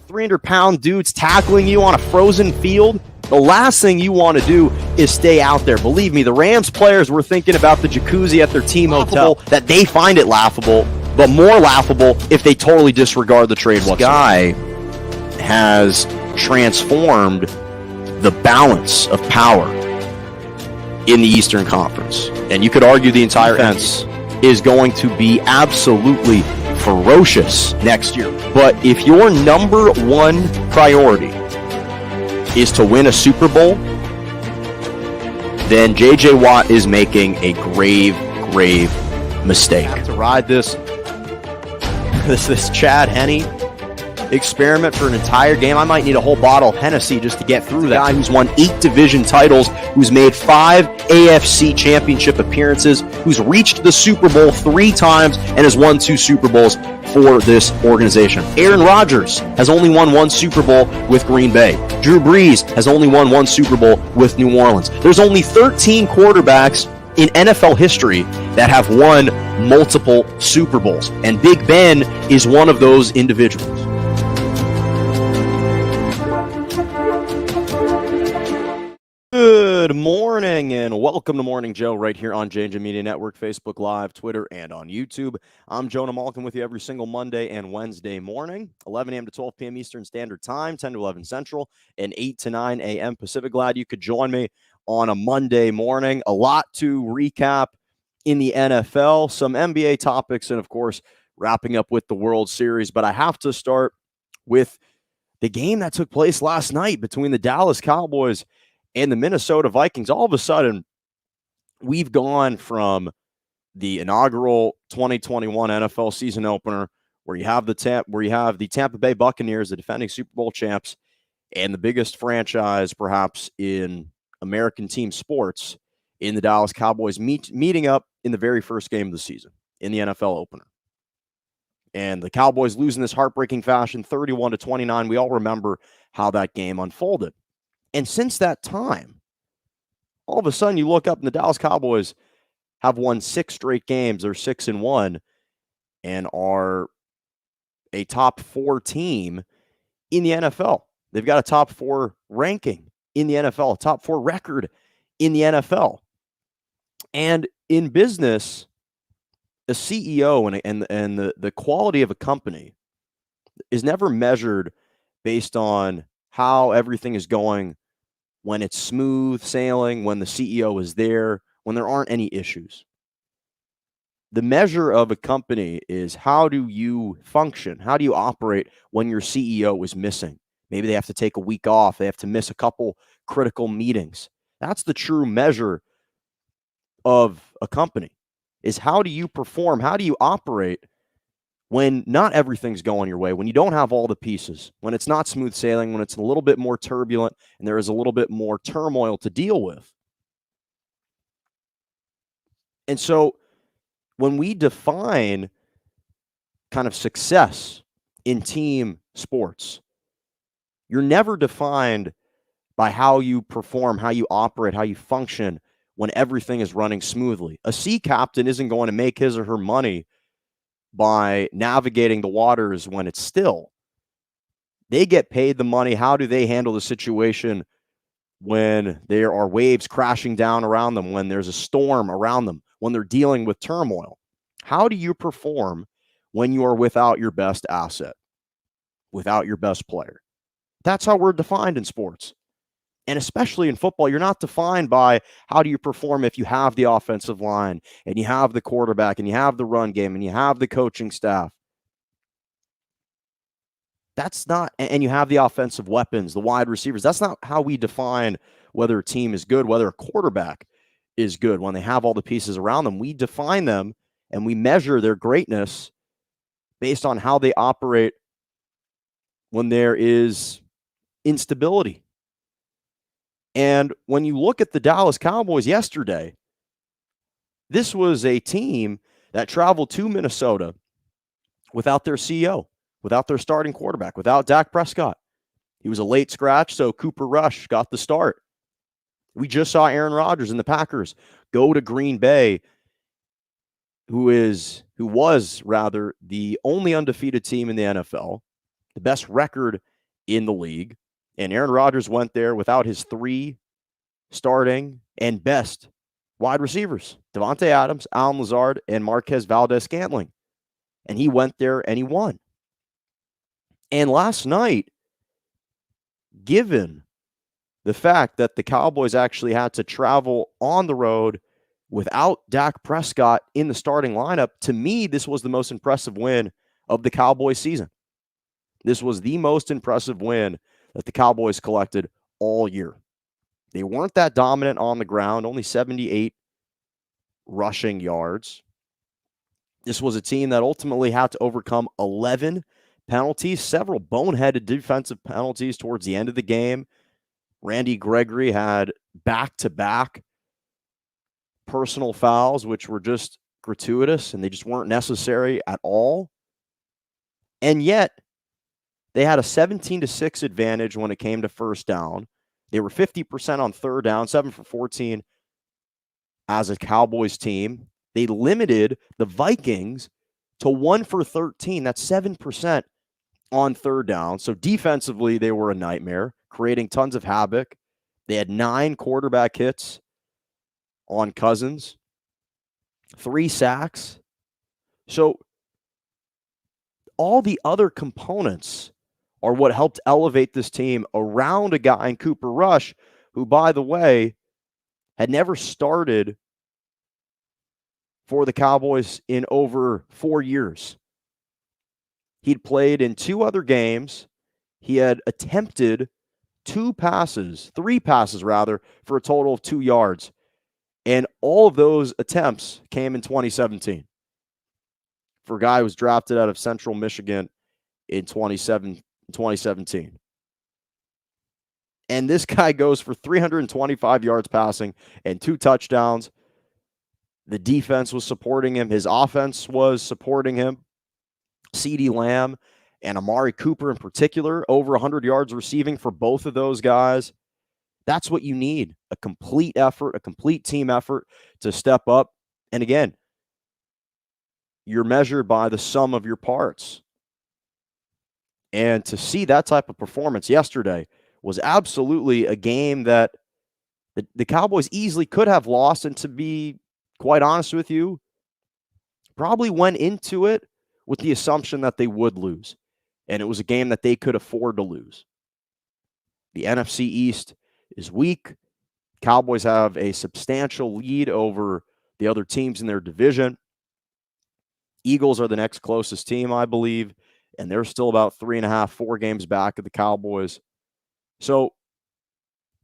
300-pound dudes tackling you on a frozen field, the last thing you want to do is stay out there. Believe me, the Rams players were thinking about the jacuzzi at their team hotel, that they find it laughable, but more laughable if they totally disregard the trade whatsoever. This guy has transformed the balance of power in the Eastern Conference. And you could argue the entire defense is going to be absolutely ferocious next year. But if your number one priority is to win a Super Bowl, then J.J. Watt is making a grave mistake. Have to ride this Chad Henne experiment for an entire game. I might need a whole bottle of Hennessy just to get through that. Guy who's won 8 division titles, who's made 5 AFC championship appearances, who's reached the Super Bowl 3 times and has won 2 Super Bowls for this organization. Aaron Rodgers has only won 1 Super Bowl with Green Bay. Drew Brees has only won 1 Super Bowl with New Orleans. There's only 13 quarterbacks in NFL history that have won multiple Super Bowls, and Big Ben is one of those individuals. Good morning and welcome to Morning Joe right here on JJ Media Network, Facebook Live, Twitter, and on YouTube. I'm Jonah Malkin with you every single Monday and Wednesday morning, 11 a.m. to 12 p.m. Eastern Standard Time, 10 to 11 Central, and 8 to 9 a.m. Pacific. Glad you could join me on a Monday morning. A lot to recap in the NFL, some NBA topics, and of course, wrapping up with the World Series. But I have to start with the game that took place last night between the Dallas Cowboys and the Minnesota Vikings. All of a sudden, we've gone from the inaugural 2021 NFL season opener, where you have the Tampa Bay Buccaneers, the defending Super Bowl champs, and the biggest franchise perhaps in American team sports, in the Dallas Cowboys meeting up in the very first game of the season in the NFL opener. And the Cowboys losing this heartbreaking fashion, 31-29. We all remember how that game unfolded. And since that time, all of a sudden you look up and the Dallas Cowboys have won 6 straight games. They're 6-1 and are a top 4 team in the NFL. They've got a top 4 ranking in the NFL, a top 4 record in the NFL. And in business, a CEO and the quality of a company is never measured based on how everything is going when it's smooth sailing, when the CEO is there, when there aren't any issues. The measure of a company is, how do you function? How do you operate when your CEO is missing? Maybe they have to take a week off. They have to miss a couple critical meetings. That's the true measure of a company, is how do you perform? How do you operate when not everything's going your way, when you don't have all the pieces, when it's not smooth sailing, when it's a little bit more turbulent and there is a little bit more turmoil to deal with. And so when we define kind of success in team sports, you're never defined by how you perform, how you operate, how you function when everything is running smoothly. A sea captain isn't going to make his or her money by navigating the waters when it's still. They get paid the money. How do they handle the situation when there are waves crashing down around them, when there's a storm around them, when they're dealing with turmoil? How do you perform when you are without your best asset, without your best player? That's how we're defined in sports. And especially in football, you're not defined by how do you perform if you have the offensive line and you have the quarterback and you have the run game and you have the coaching staff. That's not, and you have the offensive weapons, the wide receivers. That's not how we define whether a team is good, whether a quarterback is good. When they have all the pieces around them, we define them and we measure their greatness based on how they operate when there is instability. And when you look at the Dallas Cowboys yesterday, this was a team that traveled to Minnesota without their CEO, without their starting quarterback, without Dak Prescott. He was a late scratch, so Cooper Rush got the start. We just saw Aaron Rodgers and the Packers go to Green Bay, who was the only undefeated team in the NFL, the best record in the league. And Aaron Rodgers went there without his 3 starting and best wide receivers, Devontae Adams, Allen Lazard, and Marquez Valdez-Scantling. And he went there and he won. And last night, given the fact that the Cowboys actually had to travel on the road without Dak Prescott in the starting lineup, to me, this was the most impressive win of the Cowboys season. This was the most impressive win that the Cowboys collected all year. They weren't that dominant on the ground, only 78 rushing yards. This was a team that ultimately had to overcome 11 penalties, several boneheaded defensive penalties towards the end of the game. Randy Gregory had back-to-back personal fouls, which were just gratuitous, and they just weren't necessary at all. And yet, they had a 17-6 advantage when it came to first down. They were 50% on third down, 7 for 14 as a Cowboys team. They limited the Vikings to 1 for 13. That's 7% on third down. So defensively, they were a nightmare, creating tons of havoc. They had 9 quarterback hits on Cousins, 3 sacks. So all the other components are what helped elevate this team around a guy in Cooper Rush, who, by the way, had never started for the Cowboys in over 4 years. He'd played in 2 other games. He had attempted 3 passes for a total of 2 yards. And all of those attempts came in 2017 for a guy who was drafted out of Central Michigan in 2017. And this guy goes for 325 yards passing and 2 touchdowns. The defense was supporting him. His offense was supporting him. CeeDee Lamb and Amari Cooper in particular, over 100 yards receiving for both of those guys. That's what you need, a complete effort, a complete team effort to step up. And again, you're measured by the sum of your parts. And to see that type of performance yesterday was absolutely a game that the Cowboys easily could have lost. And to be quite honest with you, probably went into it with the assumption that they would lose. And it was a game that they could afford to lose. The NFC East is weak. Cowboys have a substantial lead over the other teams in their division. Eagles are the next closest team, I believe, and they're still about 3.5, 4 games back of the Cowboys. So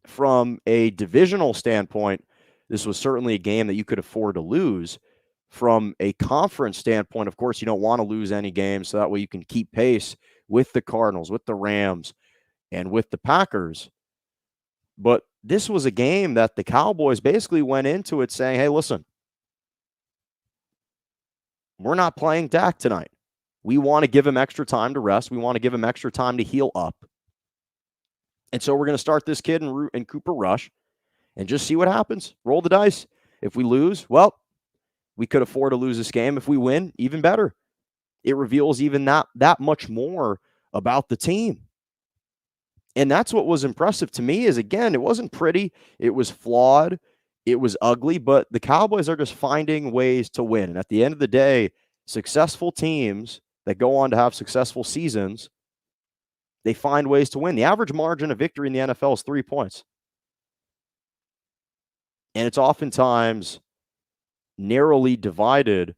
from a divisional standpoint, this was certainly a game that you could afford to lose. From a conference standpoint, of course, you don't want to lose any games, so that way you can keep pace with the Cardinals, with the Rams, and with the Packers. But this was a game that the Cowboys basically went into it saying, hey, listen, we're not playing Dak tonight. We want to give him extra time to rest. We want to give him extra time to heal up. And so we're going to start this kid in Cooper Rush and just see what happens. Roll the dice. If we lose, well, we could afford to lose this game. If we win, even better. It reveals even that much more about the team. And that's what was impressive to me is, again, it wasn't pretty. It was flawed. It was ugly. But the Cowboys are just finding ways to win. And at the end of the day, successful teams that go on to have successful seasons, they find ways to win. The average margin of victory in the NFL is 3 points. And it's oftentimes narrowly divided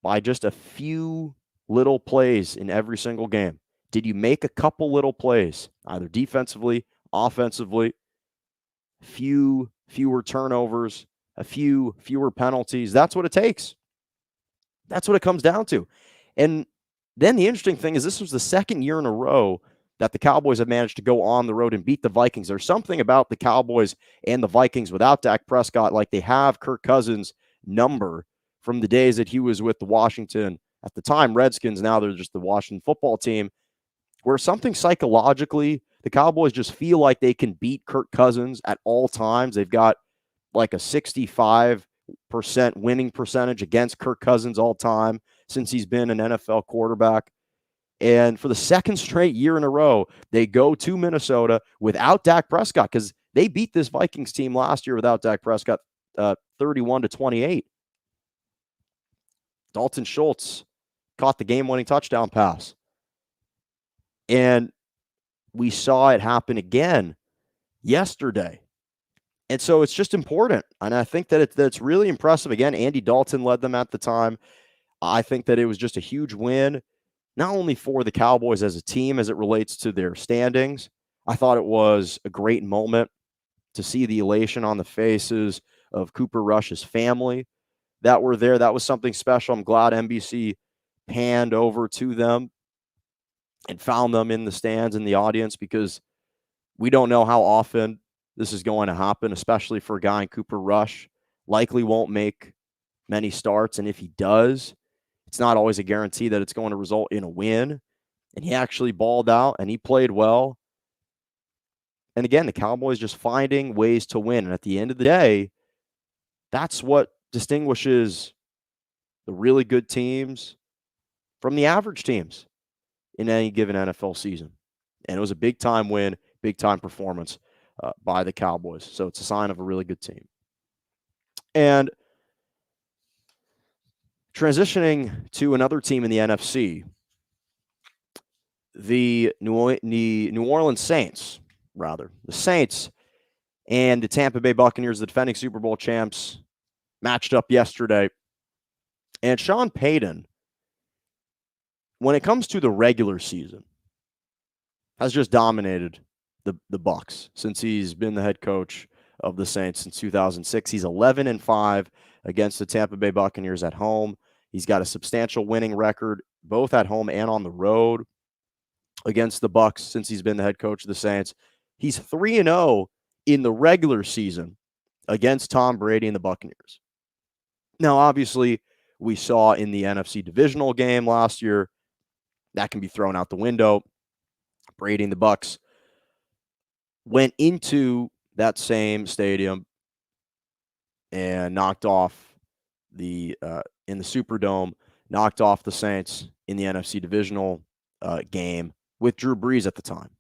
by just a few little plays in every single game. Did you make a couple little plays, either defensively, offensively, fewer turnovers, a few fewer penalties? That's what it takes. That's what it comes down to. And then the interesting thing is this was the second year in a row that the Cowboys have managed to go on the road and beat the Vikings. There's something about the Cowboys and the Vikings without Dak Prescott, like they have Kirk Cousins' number from the days that he was with the Washington, at the time, Redskins. Now they're just the Washington football team, where something psychologically, the Cowboys just feel like they can beat Kirk Cousins at all times. They've got like a 65% winning percentage against Kirk Cousins all time since he's been an NFL quarterback. And for the second straight year in a row, they go to Minnesota without Dak Prescott, because they beat this Vikings team last year without Dak Prescott 31-28. Dalton Schultz caught the game-winning touchdown pass. And we saw it happen again yesterday. And so it's just important. And I think that it's really impressive. Again, Andy Dalton led them at the time. I think that it was just a huge win, not only for the Cowboys as a team as it relates to their standings. I thought it was a great moment to see the elation on the faces of Cooper Rush's family that were there. That was something special. I'm glad NBC panned over to them and found them in the stands in the audience, because we don't know how often this is going to happen, especially for a guy in Cooper Rush. Likely won't make many starts, and if he does, it's not always a guarantee that it's going to result in a win. And he actually balled out, and he played well. And again, the Cowboys just finding ways to win. And at the end of the day, that's what distinguishes the really good teams from the average teams in any given NFL season. And it was a big-time win, big-time performance by the Cowboys. So it's a sign of a really good team. And transitioning to another team in the NFC, the New Orleans Saints, rather. The Saints and the Tampa Bay Buccaneers, the defending Super Bowl champs, matched up yesterday. And Sean Payton, when it comes to the regular season, has just dominated the Bucs since he's been the head coach of the Saints since 2006. He's 11-5 against the Tampa Bay Buccaneers at home. He's got a substantial winning record both at home and on the road against the Bucs since he's been the head coach of the Saints. He's 3-0 in the regular season against Tom Brady and the Buccaneers. Now, obviously, we saw in the NFC divisional game last year, that can be thrown out the window. Brady and the Bucs went into that same stadium and knocked off in the Superdome, knocked off the Saints in the NFC divisional game with Drew Brees at the time.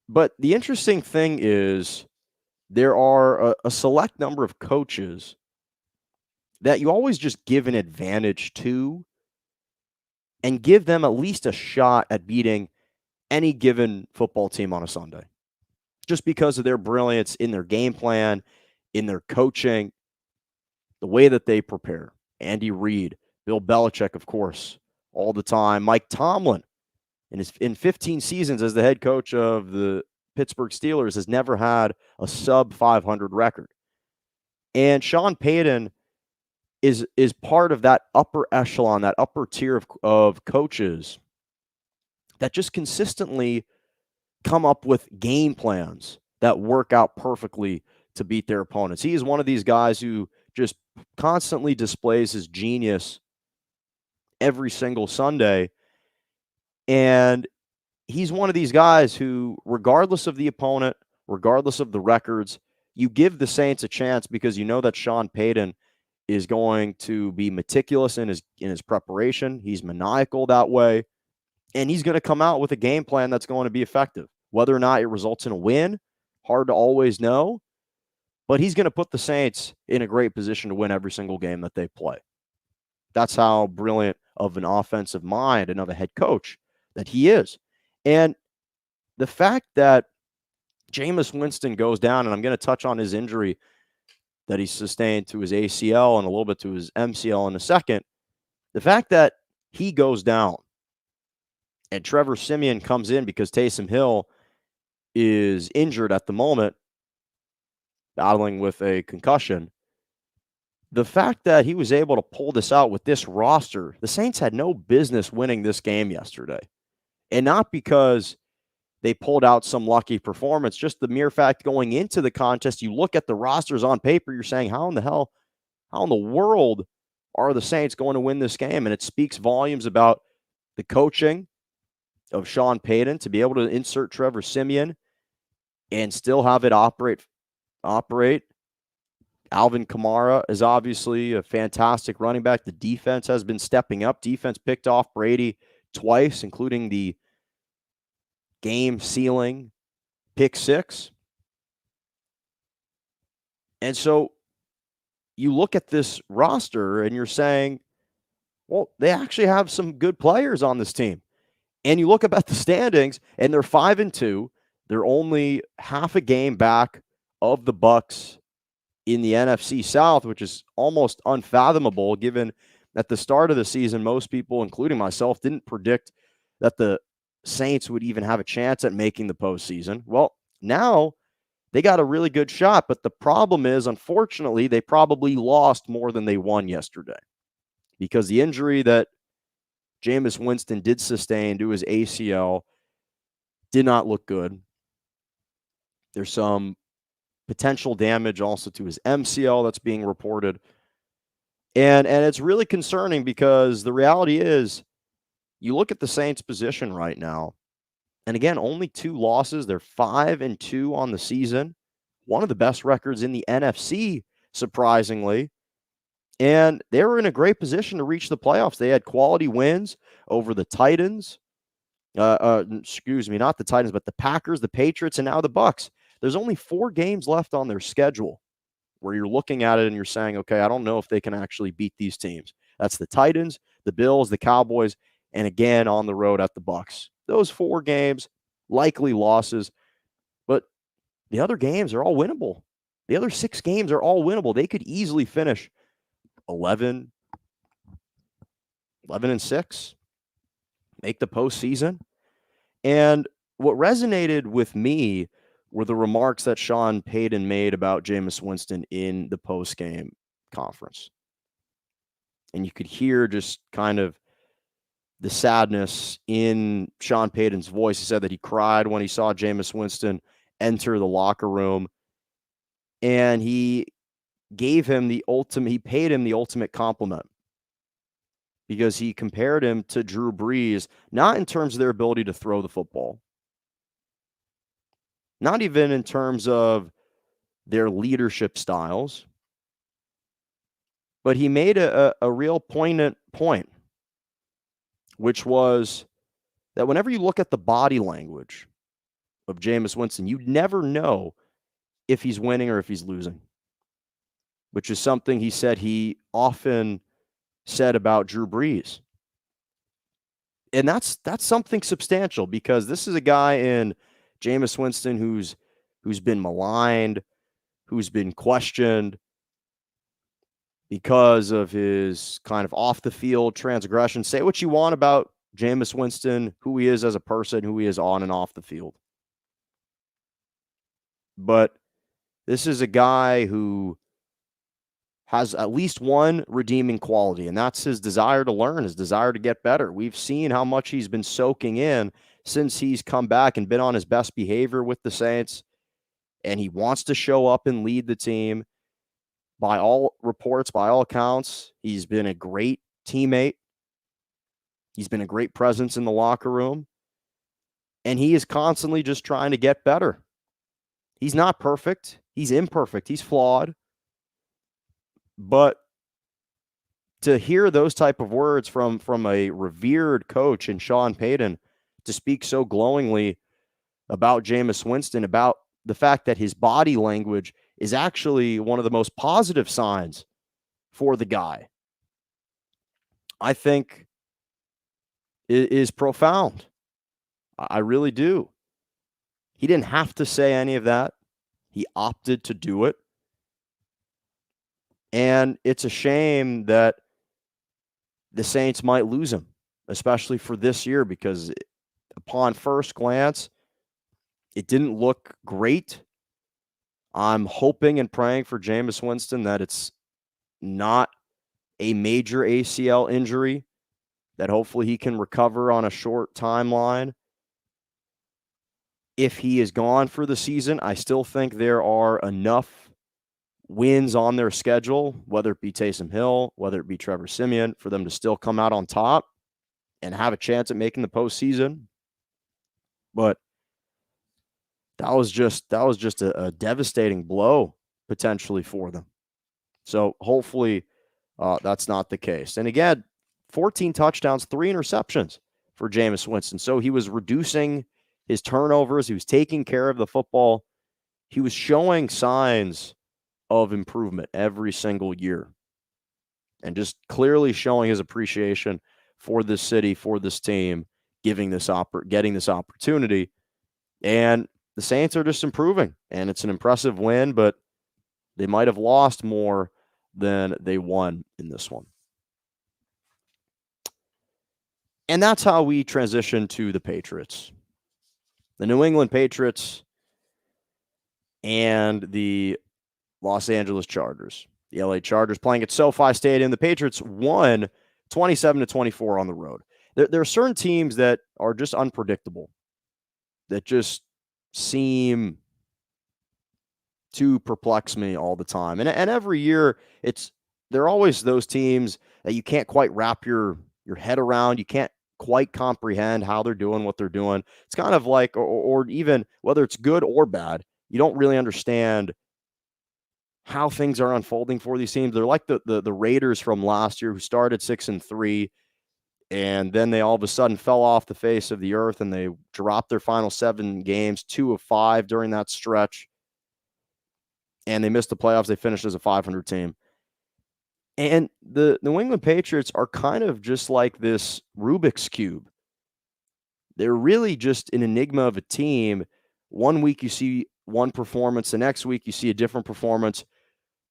But the interesting thing is there are a select number of coaches that you always just give an advantage to and give them at least a shot at beating any given football team on a Sunday, just because of their brilliance in their game plan, in their coaching, the way that they prepare. Andy Reid, Bill Belichick, of course, all the time. Mike Tomlin, in 15 seasons as the head coach of the Pittsburgh Steelers, has never had a sub-500 record. And Sean Payton is part of that upper echelon, that upper tier of coaches that just consistently come up with game plans that work out perfectly to beat their opponents. He is one of these guys who just constantly displays his genius every single Sunday. And he's one of these guys who, regardless of the opponent, regardless of the records, you give the Saints a chance because you know that Sean Payton is going to be meticulous in his preparation. He's maniacal that way. And he's going to come out with a game plan that's going to be effective. Whether or not it results in a win, hard to always know. But he's going to put the Saints in a great position to win every single game that they play. That's how brilliant of an offensive mind and of a head coach that he is. And the fact that Jameis Winston goes down, and I'm going to touch on his injury that he sustained to his ACL and a little bit to his MCL in a second. The fact that he goes down and Trevor Siemian comes in because Taysom Hill is injured at the moment, battling with a concussion. The fact that he was able to pull this out with this roster, the Saints had no business winning this game yesterday. And not because they pulled out some lucky performance, just the mere fact going into the contest, you look at the rosters on paper, you're saying, how in the world are the Saints going to win this game? And it speaks volumes about the coaching of Sean Payton to be able to insert Trevor Siemian and still have it operate. Alvin Kamara is obviously a fantastic running back. The defense has been stepping up. Defense picked off Brady twice, including the game-sealing pick six. And so you look at this roster and you're saying, well, they actually have some good players on this team. And you look up at the standings, and they're 5-2. They're only half a game back of the Bucs in the NFC South, which is almost unfathomable given at the start of the season, most people, including myself, didn't predict that the Saints would even have a chance at making the postseason. Well, now they got a really good shot, but the problem is, unfortunately, they probably lost more than they won yesterday because the injury that Jameis Winston did sustain to his ACL did not look good. There's some potential damage also to his MCL that's being reported. And it's really concerning because the reality is you look at the Saints' position right now, and again, only 2 losses. They're 5-2 on the season, one of the best records in the NFC, surprisingly. And they were in a great position to reach the playoffs. They had quality wins over the Titans. Excuse me, not the Titans, but the Packers, the Patriots, and now the Bucs. There's only 4 games left on their schedule where you're looking at it and you're saying, okay, I don't know if they can actually beat these teams. That's the Titans, the Bills, the Cowboys, and again on the road at the Bucs. Those 4 games, likely losses, but the other games are all winnable. The other 6 games are all winnable. They could easily finish 11-6, make the postseason. And what resonated with me were the remarks that Sean Payton made about Jameis Winston in the postgame conference. And you could hear just kind of the sadness in Sean Payton's voice. He said that he cried when he saw Jameis Winston enter the locker room. And he paid him the ultimate compliment because he compared him to Drew Brees, not in terms of their ability to throw the football, not even in terms of their leadership styles, but he made a real poignant point, which was that whenever you look at the body language of Jameis Winston, you never know if he's winning or if he's losing, which is something he said he often said about Drew Brees. And that's something substantial because this is a guy in Jameis Winston who's been maligned, who's been questioned because of his kind of off-the-field transgression. Say what you want about Jameis Winston, who he is as a person, who he is on and off the field. But this is a guy who has at least one redeeming quality, and that's his desire to learn, his desire to get better. We've seen how much he's been soaking in since he's come back and been on his best behavior with the Saints, and he wants to show up and lead the team. By all reports, by all accounts, he's been a great teammate. He's been a great presence in the locker room, and he is constantly just trying to get better. He's not perfect. He's imperfect. He's flawed. But to hear those type of words from a revered coach in Sean Payton, to speak so glowingly about Jameis Winston, about the fact that his body language is actually one of the most positive signs for the guy, I think is profound. I really do. He didn't have to say any of that. He opted to do it. And it's a shame that the Saints might lose him, especially for this year, because upon first glance, it didn't look great. I'm hoping and praying for Jameis Winston that it's not a major ACL injury, that hopefully he can recover on a short timeline. If he is gone for the season, I still think there are enough wins on their schedule, whether it be Taysom Hill, whether it be Trevor Siemian, for them to still come out on top and have a chance at making the postseason. But that was just a devastating blow potentially for them. So hopefully that's not the case. And again, 14 touchdowns, 3 interceptions. for Jameis Winston. So he was reducing his turnovers. He was taking care of the football. He was showing signs of improvement every single year and just clearly showing his appreciation for this city, for this team, getting this opportunity. And the Saints are just improving, and it's an impressive win, but they might have lost more than they won in this one. And that's how we transition to the Patriots. The New England Patriots and the Los Angeles Chargers. The LA Chargers playing at SoFi Stadium. The Patriots won 27-24 on the road. There are certain teams that are just unpredictable, that just seem to perplex me all the time. And every year, they're always those teams that you can't quite wrap your head around. You can't quite comprehend how they're doing what they're doing. It's kind of like, or even whether it's good or bad, you don't really understand how things are unfolding for these teams. They're like the Raiders from last year, who started 6-3, and then they all of a sudden fell off the face of the earth, and they dropped their final 7 games, 2 of 5 during that stretch, and they missed the playoffs. They finished as a 500 team. And the New England Patriots are kind of just like this Rubik's Cube. They're really just an enigma of a team. One week you see one performance, the next week you see a different performance.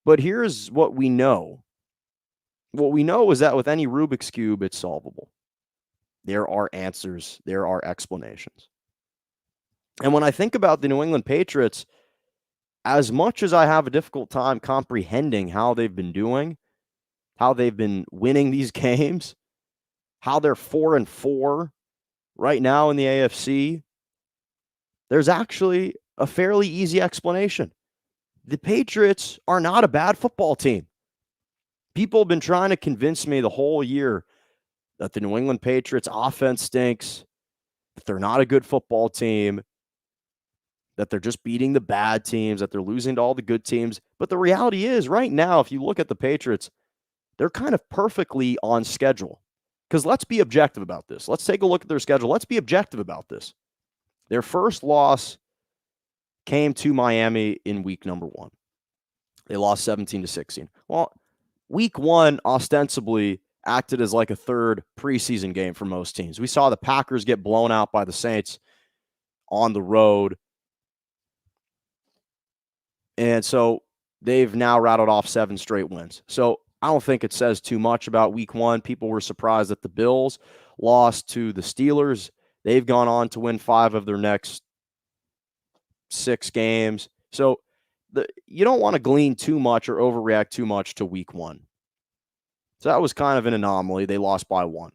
But here's what we know. What we know is that with any Rubik's Cube, it's solvable. There are answers. There are explanations. And when I think about the New England Patriots, as much as I have a difficult time comprehending how they've been doing, how they've been winning these games, how they're 4-4 right now in the AFC, there's actually a fairly easy explanation. The Patriots are not a bad football team. People have been trying to convince me the whole year that the New England Patriots offense stinks, that they're not a good football team, that they're just beating the bad teams, that they're losing to all the good teams. But the reality is, right now, if you look at the Patriots, they're kind of perfectly on schedule. Because let's be objective about this. Let's take a look at their schedule. Let's be objective about this. Their first loss came to Miami in week number 1. They lost 17-16. Well, week 1 ostensibly acted as like a third preseason game for most teams. We saw the Packers get blown out by the Saints on the road. And so they've now rattled off 7 straight wins. So I don't think it says too much about week 1. People were surprised that the Bills lost to the Steelers. They've gone on to win 5 of their next 6 games. So you don't want to glean too much or overreact too much to week 1. So that was kind of an anomaly. They lost by 1.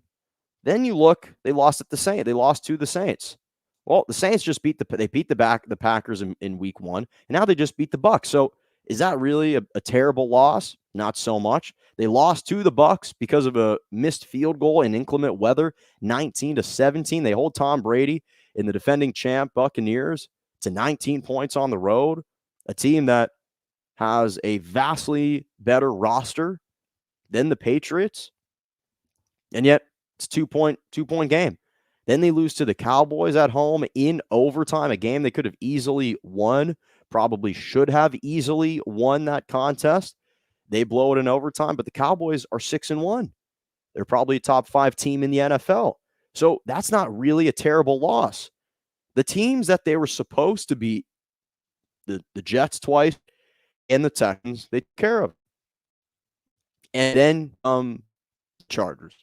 Then you look, they lost at the Saints. They lost to the Saints. Well, the Saints just beat the Packers in week 1, and now they just beat the Bucs. So is that really a terrible loss? Not so much. They lost to the Bucs because of a missed field goal in inclement weather, 19-17. They hold Tom Brady and the defending champ Buccaneers to 19 points on the road, a team that has a vastly better roster than the Patriots, and yet it's a two-point game. Then they lose to the Cowboys at home in overtime, a game they could have easily won, probably should have easily won that contest. They blow it in overtime, but the Cowboys are 6-1. They're probably a top 5 team in the NFL. So that's not really a terrible loss. The teams that they were supposed to beat, the Jets twice and the Texans, they took care of. And then Chargers.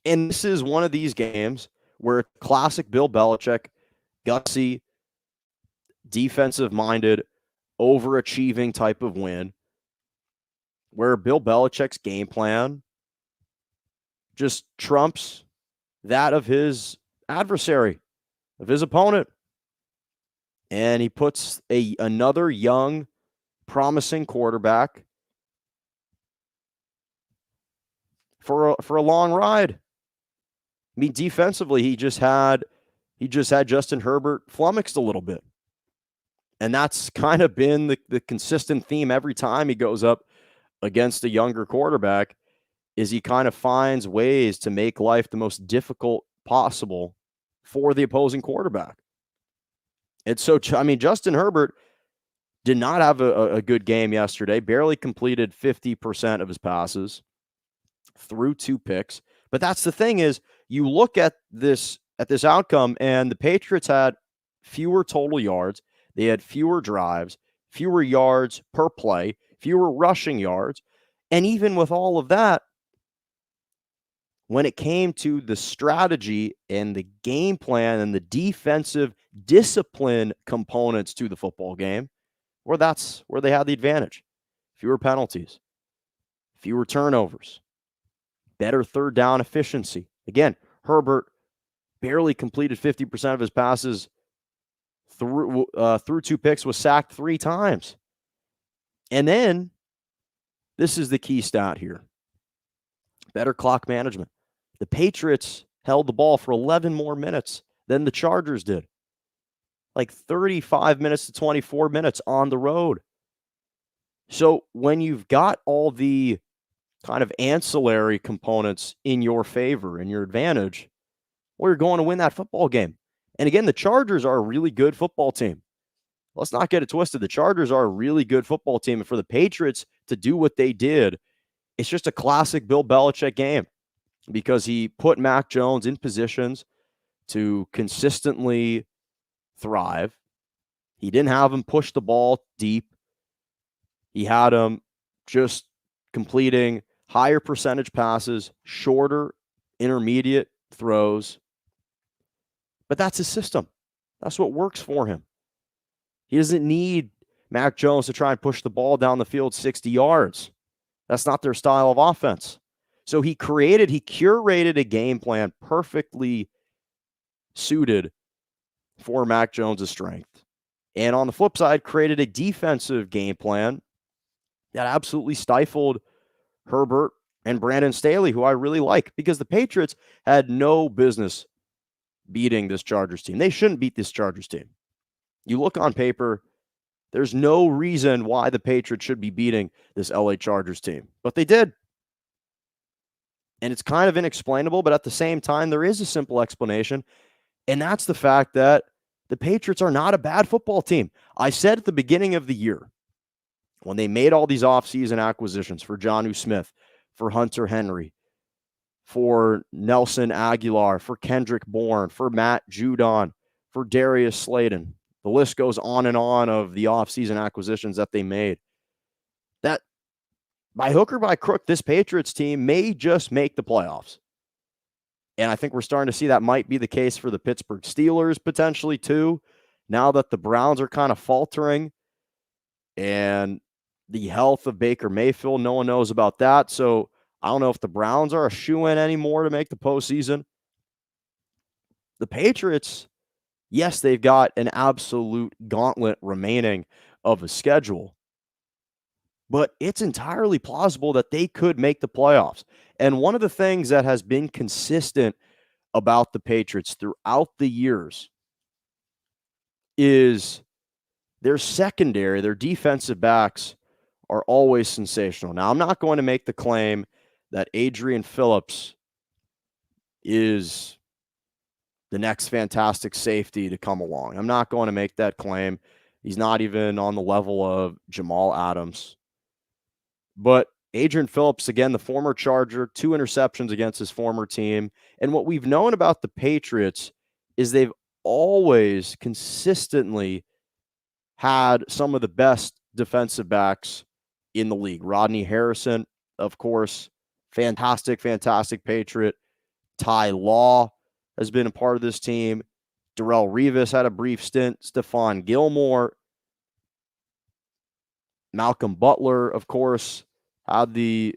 And this is one of these games where classic Bill Belichick, gutsy, defensive-minded, overachieving type of win, where Bill Belichick's game plan just trumps that of his adversary, of his opponent. And he puts another young, promising quarterback for a long ride. I mean, defensively, he just had Justin Herbert flummoxed a little bit. And that's kind of been the consistent theme every time he goes up against a younger quarterback. is he kind of finds ways to make life the most difficult possible for the opposing quarterback. And so, Justin Herbert did not have a good game yesterday, barely completed 50% of his passes, threw 2 picks. But that's the thing is, you look at this outcome, and the Patriots had fewer total yards. They had fewer drives, fewer yards per play, fewer rushing yards. And even with all of that, when it came to the strategy and the game plan and the defensive discipline components to the football game, that's where they had the advantage. Fewer penalties, fewer turnovers, better third down efficiency. Again, Herbert barely completed 50% of his passes, through 2 picks, was sacked 3 times. And then, this is the key stat here. Better clock management. The Patriots held the ball for 11 more minutes than the Chargers did. Like 35 minutes to 24 minutes on the road. So when you've got all the kind of ancillary components in your favor and your advantage, you're going to win that football game. And again, the Chargers are a really good football team. Let's not get it twisted. The Chargers are a really good football team. And for the Patriots to do what they did, it's just a classic Bill Belichick game, because he put Mac Jones in positions to consistently thrive. He didn't have him push the ball deep. He had him just completing higher percentage passes, shorter, intermediate throws. But that's his system. That's what works for him. He doesn't need Mac Jones to try and push the ball down the field 60 yards. That's not their style of offense. So he curated a game plan perfectly suited for Mac Jones' strength. And on the flip side, created a defensive game plan that absolutely stifled Herbert and Brandon Staley, who I really like, because the Patriots had no business beating this Chargers team. They shouldn't beat this Chargers team. You look on paper, there's no reason why the Patriots should be beating this LA Chargers team, but they did. And it's kind of inexplainable, but at the same time, there is a simple explanation, and that's the fact that the Patriots are not a bad football team. I said at the beginning of the year, when they made all these offseason acquisitions for Jonnu Smith, for Hunter Henry, for Nelson Aguilar, for Kendrick Bourne, for Matt Judon, for Darius Slayton. The list goes on and on of the offseason acquisitions that they made. That, by hook or by crook, this Patriots team may just make the playoffs. And I think we're starting to see that might be the case for the Pittsburgh Steelers potentially too, now that the Browns are kind of faltering. And the health of Baker Mayfield, no one knows about that. So I don't know if the Browns are a shoo-in anymore to make the postseason. The Patriots, yes, they've got an absolute gauntlet remaining of a schedule, but it's entirely plausible that they could make the playoffs. And one of the things that has been consistent about the Patriots throughout the years is their secondary, their defensive backs are always sensational. Now, I'm not going to make the claim that Adrian Phillips is the next fantastic safety to come along. I'm not going to make that claim. He's not even on the level of Jamal Adams. But Adrian Phillips, again, the former Charger, 2 interceptions against his former team. And what we've known about the Patriots is they've always consistently had some of the best defensive backs in the league. Rodney Harrison, of course, fantastic Patriot. Ty Law has been a part of this team. Darrelle Revis had a brief stint. Stephon Gilmore. Malcolm Butler, of course, had the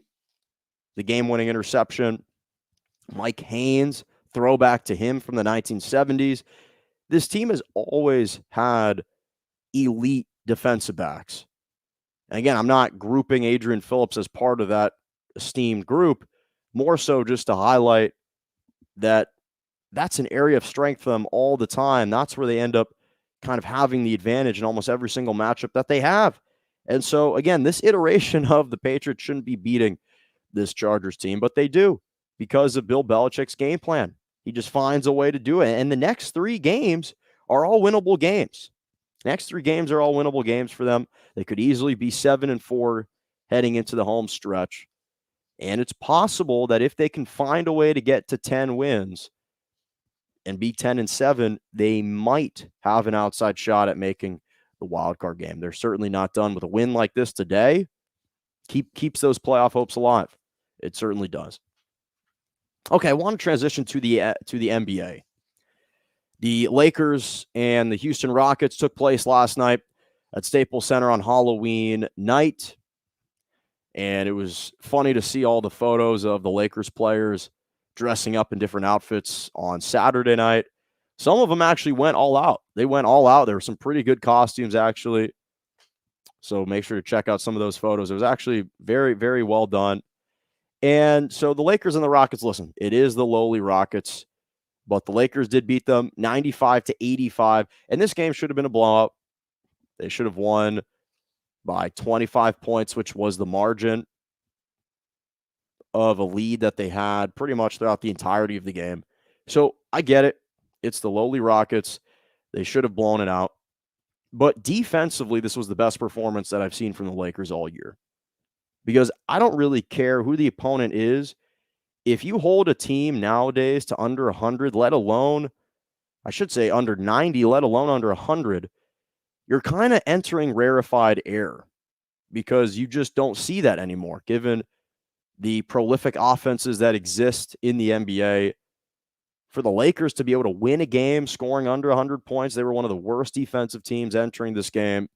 game-winning interception. Mike Haynes, throwback to him from the 1970s. This team has always had elite defensive backs. And again, I'm not grouping Adrian Phillips as part of that esteemed group, more so just to highlight that that's an area of strength for them all the time. That's where they end up kind of having the advantage in almost every single matchup that they have. And so, again, this iteration of the Patriots shouldn't be beating this Chargers team, but they do because of Bill Belichick's game plan. He just finds a way to do it. And the next 3 games are all winnable games. Next 3 games are all winnable games for them. They could easily be 7-4 heading into the home stretch. And it's possible that if they can find a way to get to 10 wins and be 10-7, they might have an outside shot at making the wild card game. They're certainly not done with a win like this today. Keeps those playoff hopes alive. It certainly does. Okay, I want to transition to the NBA. The Lakers and the Houston Rockets took place last night at Staples Center on Halloween night. And it was funny to see all the photos of the Lakers players dressing up in different outfits on Saturday night. Some of them actually went all out. They went all out. There were some pretty good costumes, actually. So make sure to check out some of those photos. It was actually very, very well done. And so the Lakers and the Rockets, listen, it is the lowly Rockets, but the Lakers did beat them 95-85. And this game should have been a blowout. They should have won by 25 points, which was the margin of a lead that they had pretty much throughout the entirety of the game. So I get it. It's the lowly Rockets. They should have blown it out. But defensively, this was the best performance that I've seen from the Lakers all year. Because I don't really care who the opponent is. If you hold a team nowadays to under 100, let alone, I should say under 90, let alone under 100, you're kind of entering rarefied air because you just don't see that anymore, given the prolific offenses that exist in the NBA. For the Lakers to be able to win a game scoring under 100 points, they were one of the worst defensive teams entering this game.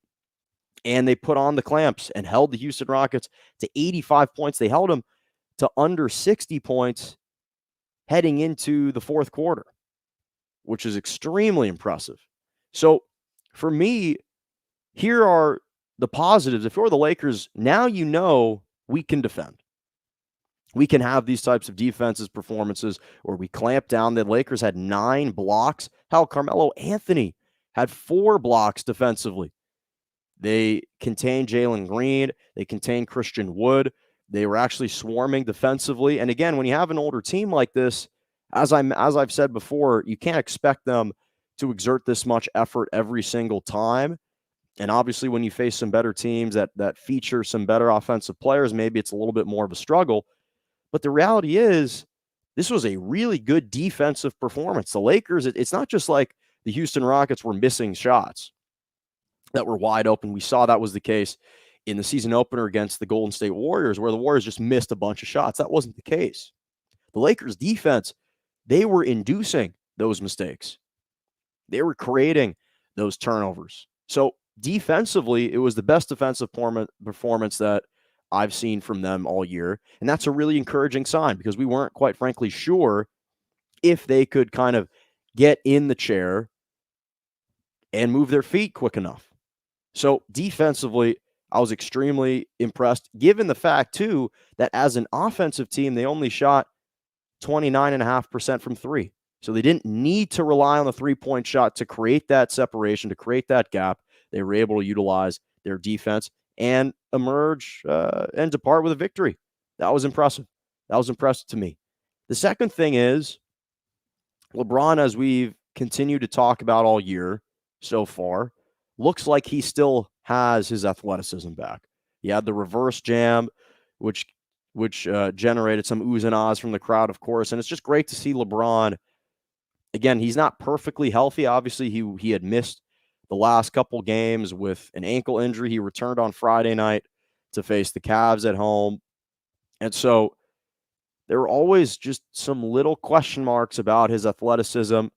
And they put on the clamps and held the Houston Rockets to 85 points. They held them to under 60 points heading into the fourth quarter, which is extremely impressive. So for me, here are the positives. If you're the Lakers, now you know we can defend. We can have these types of defensive performances where we clamp down. The Lakers had 9 blocks. Hell, Carmelo Anthony had 4 blocks defensively. They contained Jalen Green. They contained Christian Wood. They were actually swarming defensively. And again, when you have an older team like this, as I've said before, you can't expect them to exert this much effort every single time. And obviously, when you face some better teams that feature some better offensive players, maybe it's a little bit more of a struggle. But the reality is, this was a really good defensive performance. The Lakers, it's not just like the Houston Rockets were missing shots that were wide open. We saw that was the case in the season opener against the Golden State Warriors, where the Warriors just missed a bunch of shots. That wasn't the case. The Lakers defense, they were inducing those mistakes. They were creating those turnovers. So defensively, it was the best defensive performance that I've seen from them all year. And that's a really encouraging sign because we weren't, quite frankly, sure if they could kind of get in the chair and move their feet quick enough. So defensively, I was extremely impressed, given the fact, too, that as an offensive team, they only shot 29.5% from 3. So they didn't need to rely on the three-point shot to create that separation, to create that gap. They were able to utilize their defense and emerge and depart with a victory. That was impressive. That was impressive to me. The second thing is LeBron, as we've continued to talk about all year so far, looks like he still has his athleticism back. He had the reverse jam, which generated some oohs and ahs from the crowd, of course. And it's just great to see LeBron. Again, he's not perfectly healthy. Obviously, he had missed the last couple games with an ankle injury. He returned on Friday night to face the Cavs at home. And so there were always just some little question marks about his athleticism.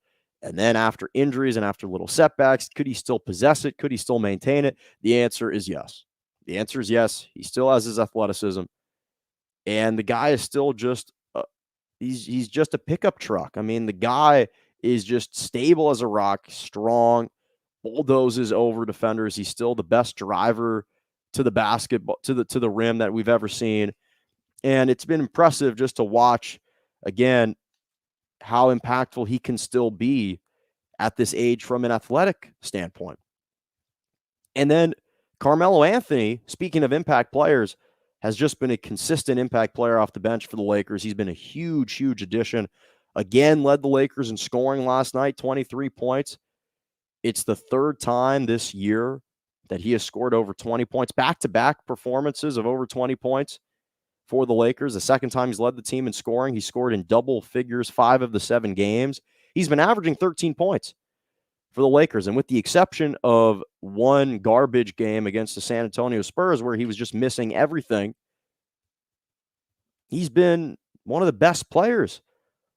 And then after injuries and after little setbacks, could he still possess it? Could he still maintain it? The answer is yes. The answer is yes. He still has his athleticism. And the guy is still just, he's just a pickup truck. I mean, the guy is just stable as a rock, strong, bulldozes over defenders. He's still the best driver to the basketball, to the rim that we've ever seen. And it's been impressive just to watch, again, how impactful he can still be at this age from an athletic standpoint. And then Carmelo Anthony, speaking of impact players, has just been a consistent impact player off the bench for the Lakers. He's been a huge, huge addition. Again, led the Lakers in scoring last night, 23 points. It's the third time this year that he has scored over 20 points, back-to-back performances of over 20 points for the Lakers. The second time he's led the team in scoring. He scored in double figures 5 of the 7 games. He's been averaging 13 points for the Lakers. And with the exception of one garbage game against the San Antonio Spurs where he was just missing everything, he's been one of the best players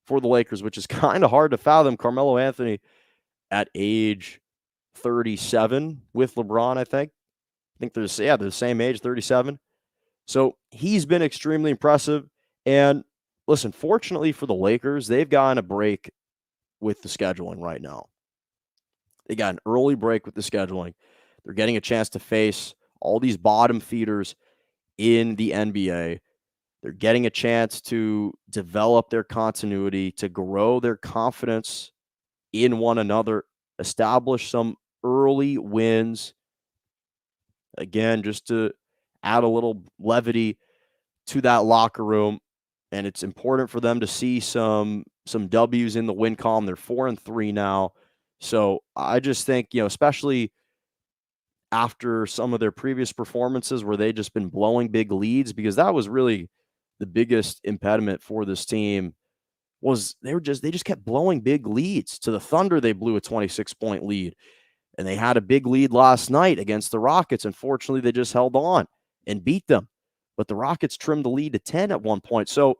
for the Lakers, which is kind of hard to fathom. Carmelo Anthony at age 37 with LeBron, I think. They're the same age, 37. So he's been extremely impressive. And listen, fortunately for the Lakers, they've gotten a break with the scheduling right now. They got an early break with the scheduling. They're getting a chance to face all these bottom feeders in the NBA. They're getting a chance to develop their continuity, to grow their confidence in one another, establish some early wins. Again, just to add a little levity to that locker room. And it's important for them to see some W's in the win column. They're 4-3 now. So I just think, especially after some of their previous performances where they just been blowing big leads, because that was really the biggest impediment for this team, was they just kept blowing big leads. To the Thunder, they blew a 26-point lead. And they had a big lead last night against the Rockets. Unfortunately, they just held on and beat them. But the Rockets trimmed the lead to 10 at one point. So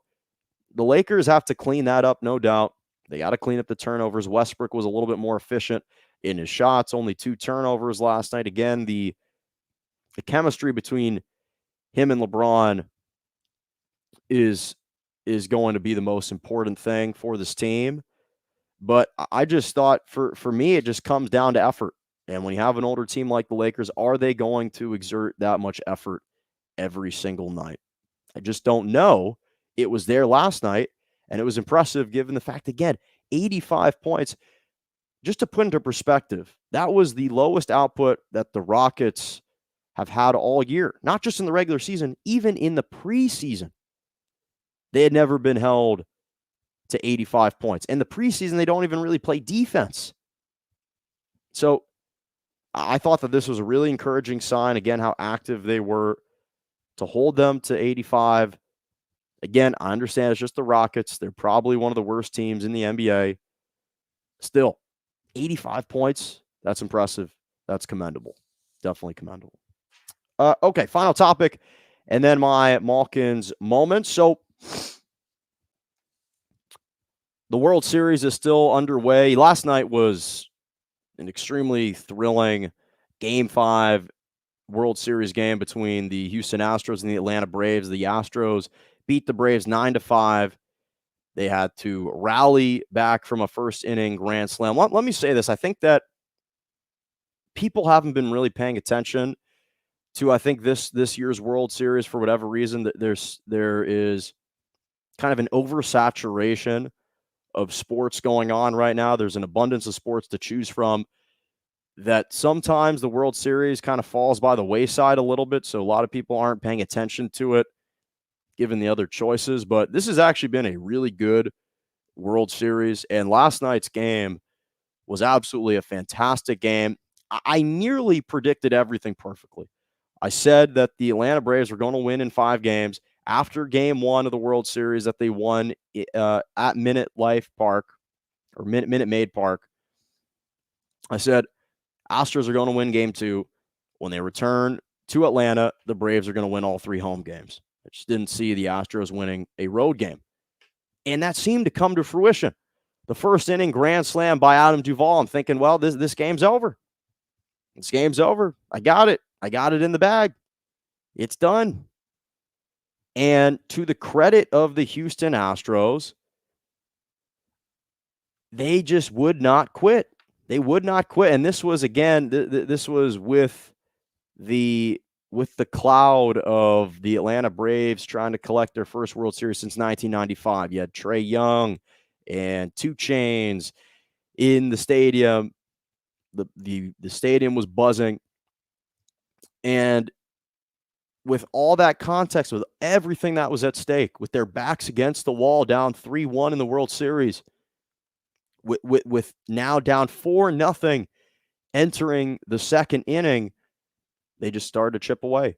the Lakers have to clean that up, no doubt. They got to clean up the turnovers. Westbrook was a little bit more efficient in his shots, only 2 turnovers last night. Again, the chemistry between him and LeBron is going to be the most important thing for this team. But I just thought for me, it just comes down to effort. And when you have an older team like the Lakers, are they going to exert that much effort every single night? I just don't know. It was there last night, and it was impressive given the fact, again, 85 points. Just to put into perspective, that was the lowest output that the Rockets have had all year, not just in the regular season, even in the preseason. They had never been held to 85 points. In the preseason, they don't even really play defense. So I thought that this was a really encouraging sign, again, how active they were to hold them to 85. Again, I understand it's just the Rockets. They're probably one of the worst teams in the NBA. Still, 85 points, that's impressive. That's commendable. Definitely commendable. Okay, final topic, and then my Malkins moment. So the World Series is still underway. Last night was an extremely thrilling Game 5 World Series game between the Houston Astros and the Atlanta Braves. The Astros beat the Braves 9-5. They had to rally back from a first inning grand slam. Let me say this. I think that people haven't been really paying attention to, I think, this year's World Series for whatever reason. There is kind of an oversaturation of sports going on right now. There's an abundance of sports to choose from, that sometimes the World Series kind of falls by the wayside a little bit. So a lot of people aren't paying attention to it given the other choices. But this has actually been a really good World Series. And last night's game was absolutely a fantastic game. I nearly predicted everything perfectly. I said that the Atlanta Braves were going to win in 5 games. After game 1 of the World Series that they won at Minute Maid Park, I said Astros are going to win game 2. When they return to Atlanta, the Braves are going to win all 3 home games. I just didn't see the Astros winning a road game. And that seemed to come to fruition. The first inning grand slam by Adam Duvall. I'm thinking, well, this game's over. This game's over. I got it. I got it in the bag. It's done. And to the credit of the Houston Astros, they just would not quit. They would not quit. And this was, again, this was with the cloud of the Atlanta Braves trying to collect their first World Series since 1995. You had Trae Young and 2 Chainz in the stadium. The stadium was buzzing. And with all that context, with everything that was at stake, with their backs against the wall, down 3-1 in the World Series, with now down 4-0 entering the second inning, they just started to chip away.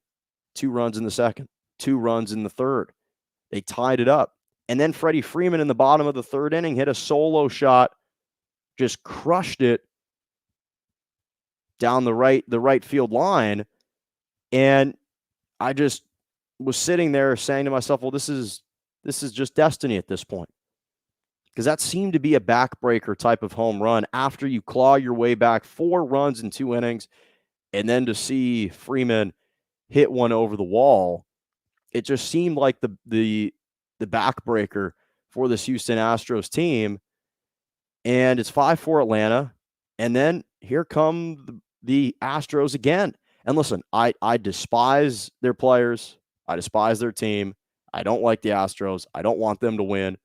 2 runs in the second, 2 runs in the third. They tied it up. And then Freddie Freeman in the bottom of the third inning hit a solo shot, just crushed it down the right field line. And I just was sitting there saying to myself, well, this is just destiny at this point. Because that seemed to be a backbreaker type of home run after you claw your way back 4 runs in 2 innings. And then to see Freeman hit one over the wall, it just seemed like the backbreaker for this Houston Astros team. And it's 5-4 Atlanta. And then here come the Astros again. And listen, I despise their players. I despise their team. I don't like the Astros. I don't want them to win.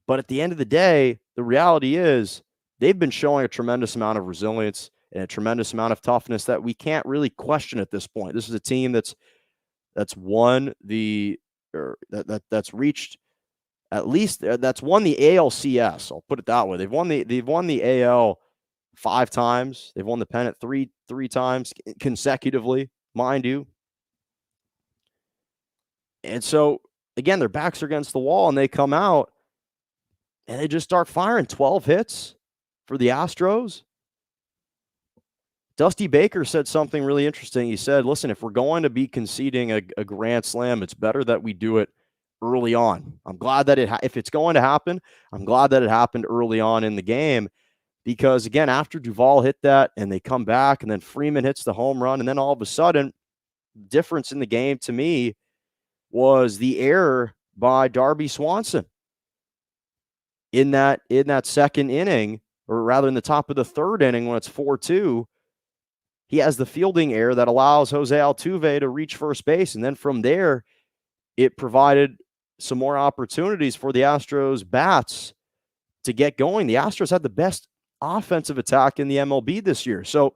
But at the end of the day, the reality is they've been showing a tremendous amount of resilience and a tremendous amount of toughness that we can't really question at this point. This is a team that's won that's reached at least that's won the ALCS. I'll put it that way. They've won the AL 5 times. They've won the pennant three times consecutively, mind you. And so again, their backs are against the wall, and they come out and they just start firing 12 hits for the Astros. Dusty Baker said something really interesting. He said, listen, if we're going to be conceding a grand slam, it's better that we do it early on. I'm glad that if it's going to happen, I'm glad that it happened early on in the game, because again, after Duvall hit that and they come back and then Freeman hits the home run, and then all of a sudden, difference in the game to me was the error by Darby Swanson in that second inning, or rather in the top of the third inning when it's 4-2. He has the fielding error that allows Jose Altuve to reach first base. And then from there, it provided some more opportunities for the Astros bats to get going. The Astros had the best offensive attack in the MLB this year. So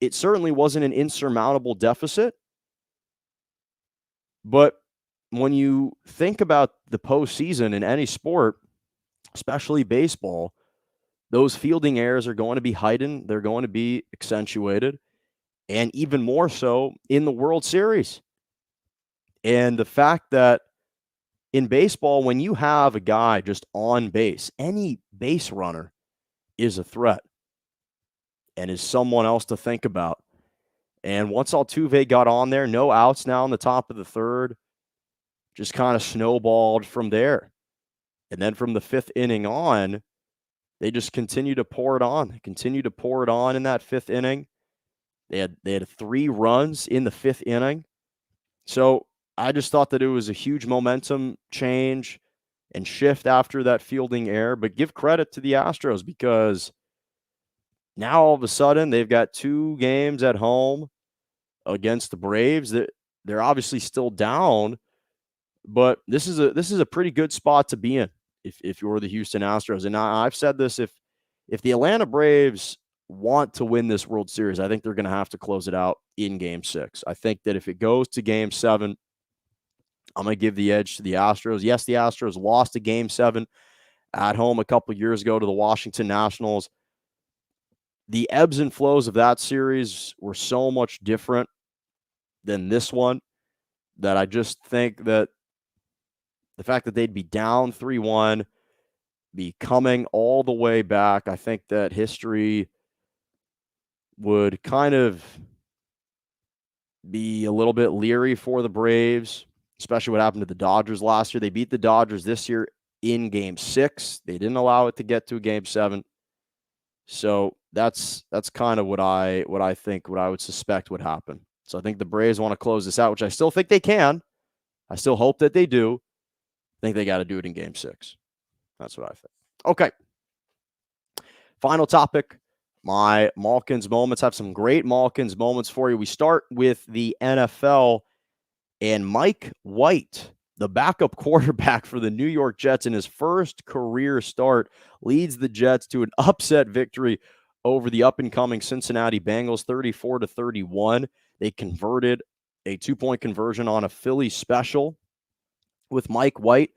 it certainly wasn't an insurmountable deficit. But when you think about the postseason in any sport, especially baseball, those fielding errors are going to be heightened. They're going to be accentuated, and even more so in the World Series. And the fact that in baseball, when you have a guy just on base, any base runner is a threat and is someone else to think about. And once Altuve got on there, no outs now in the top of the third, just kind of snowballed from there. And then from the 5th inning on, they just continue to pour it on. They continue to pour it on in that 5th inning. They had 3 runs in the 5th inning. So I just thought that it was a huge momentum change and shift after that fielding error. But give credit to the Astros, because now all of a sudden they've got 2 games at home against the Braves. They're obviously still down, but this is a pretty good spot to be in if you're the Houston Astros. And I've said this, if the Atlanta Braves want to win this World Series, I think they're going to have to close it out in Game 6. I think that if it goes to Game 7, I'm going to give the edge to the Astros. Yes, the Astros lost a Game 7 at home a couple years ago to the Washington Nationals. The ebbs and flows of that series were so much different than this one that I just think that the fact that they'd be down 3-1, be coming all the way back, I think that history would kind of be a little bit leery for the Braves, especially what happened to the Dodgers last year. They beat the Dodgers this year in Game 6. They didn't allow it to get to a Game 7. So that's kind of what I would suspect would happen. So I think the Braves want to close this out, which I still think they can. I still hope that they do. I think they got to do it in Game 6. That's what I think. Okay. Final topic, my Malkins moments. I have some great Malkins moments for you. We start with the NFL, and Mike White, the backup quarterback for the New York Jets in his first career start, leads the Jets to an upset victory over the up-and-coming Cincinnati Bengals, 34-31. They converted a 2-point conversion on a Philly special with Mike White,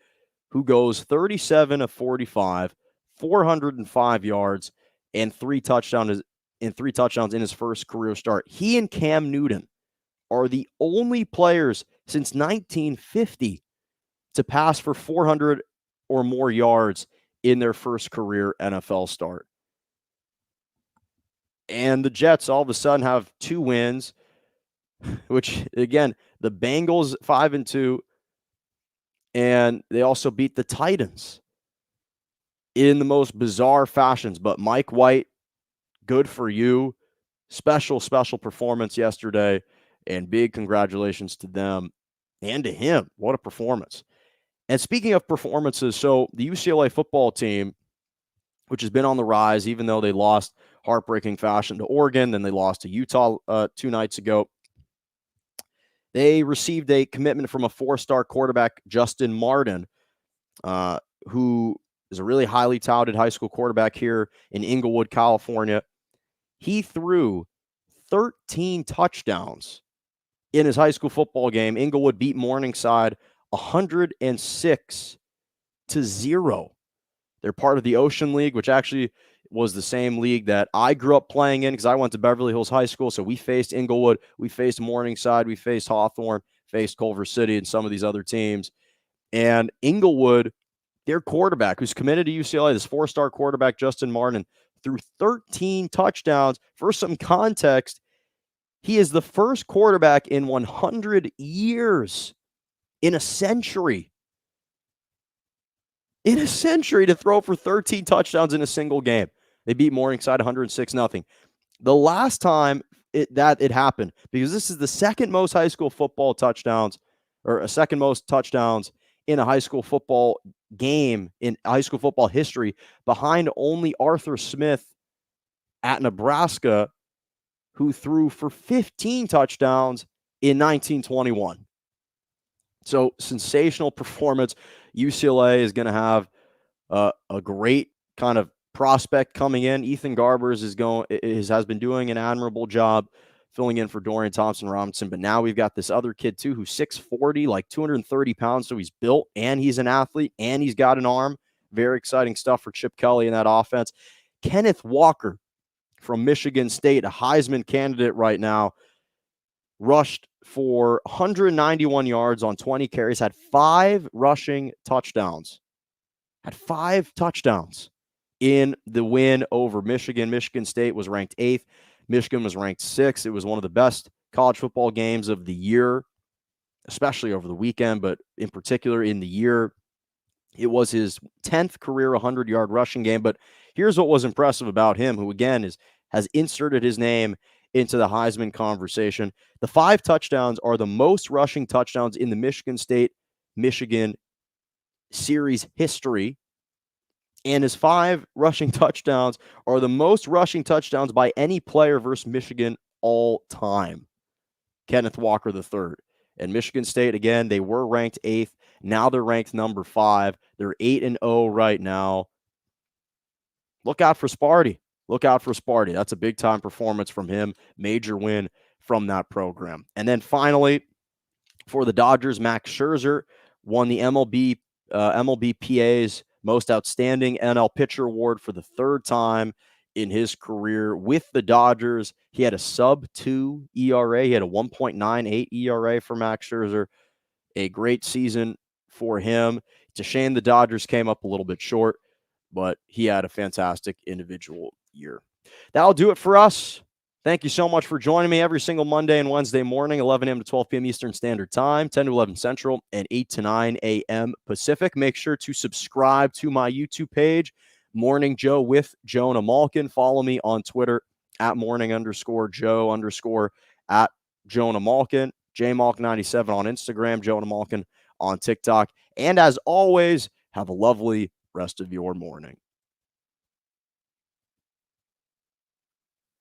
who goes 37 of 45, 405 yards, and three touchdowns in his first career start. He and Cam Newton are the only players since 1950 to pass for 400 or more yards in their first career NFL start. And the Jets all of a sudden have 2 wins, which, again, the Bengals 5-2, and they also beat the Titans in the most bizarre fashions. But Mike White, good for you. Special performance yesterday, and big congratulations to them and to him. What a performance. And speaking of performances, so the UCLA football team, which has been on the rise, even though they lost heartbreaking fashion to Oregon, then they lost to Utah 2 nights ago. They received a commitment from a 4-star quarterback, Justin Martin, who is a really highly touted high school quarterback here in Inglewood, California. He threw 13 touchdowns in his high school football game. Inglewood beat Morningside 106-0. They're part of the Ocean League, which actually was the same league that I grew up playing in because I went to Beverly Hills High School. So we faced Inglewood, we faced Morningside, we faced Hawthorne, faced Culver City, and some of these other teams. And Inglewood, their quarterback, who's committed to UCLA, this 4-star quarterback, Justin Martin, threw 13 touchdowns. For some context, he is the first quarterback in 100 years, in a century, to throw for 13 touchdowns in a single game. They beat Morningside 106-0. The last time it happened, because this is the second most high school football touchdowns, or a second most touchdowns in a high school football game in high school football history, behind only Arthur Smith at Nebraska, who threw for 15 touchdowns in 1921. So sensational performance. UCLA is going to have a great kind of prospect coming in. Ethan Garbers has been doing an admirable job filling in for Dorian Thompson-Robinson, but now we've got this other kid too, who's 6'40", like 230 pounds, so he's built, and he's an athlete, and he's got an arm. Very exciting stuff for Chip Kelly in that offense. Kenneth Walker from Michigan State, a Heisman candidate right now, rushed for 191 yards on 20 carries, had 5 rushing touchdowns. Had 5 touchdowns in the win over Michigan. Michigan State was ranked 8th. Michigan was ranked 6th. It was one of the best college football games of the year, especially over the weekend, but in particular in the year. It was his 10th career 100-yard rushing game. But here's what was impressive about him, who again has inserted his name into the Heisman conversation. The 5 touchdowns are the most rushing touchdowns in the Michigan State-Michigan series history. And his 5 rushing touchdowns are the most rushing touchdowns by any player versus Michigan all time. Kenneth Walker III. And Michigan State, again, they were ranked 8th. Now they're ranked number 5. They're 8-0 right now. Look out for Sparty. That's a big-time performance from him. Major win from that program. And then finally, for the Dodgers, Max Scherzer won the MLBPA's Most Outstanding NL Pitcher Award for the 3rd time in his career with the Dodgers. He had a sub-2 ERA. He had a 1.98 ERA for Max Scherzer. A great season for him. It's a shame the Dodgers came up a little bit short, but he had a fantastic individual year. That'll do it for us. Thank you so much for joining me every single Monday and Wednesday morning, 11 a.m. to 12 p.m. Eastern Standard Time, 10 to 11 Central, and 8 to 9 a.m. Pacific. Make sure to subscribe to my YouTube page, Morning Joe with Jonah Malkin. Follow me on Twitter at morning_Joe_ at Jonah Malkin, JMalk97 on Instagram, Jonah Malkin on TikTok. And as always, have a lovely rest of your morning.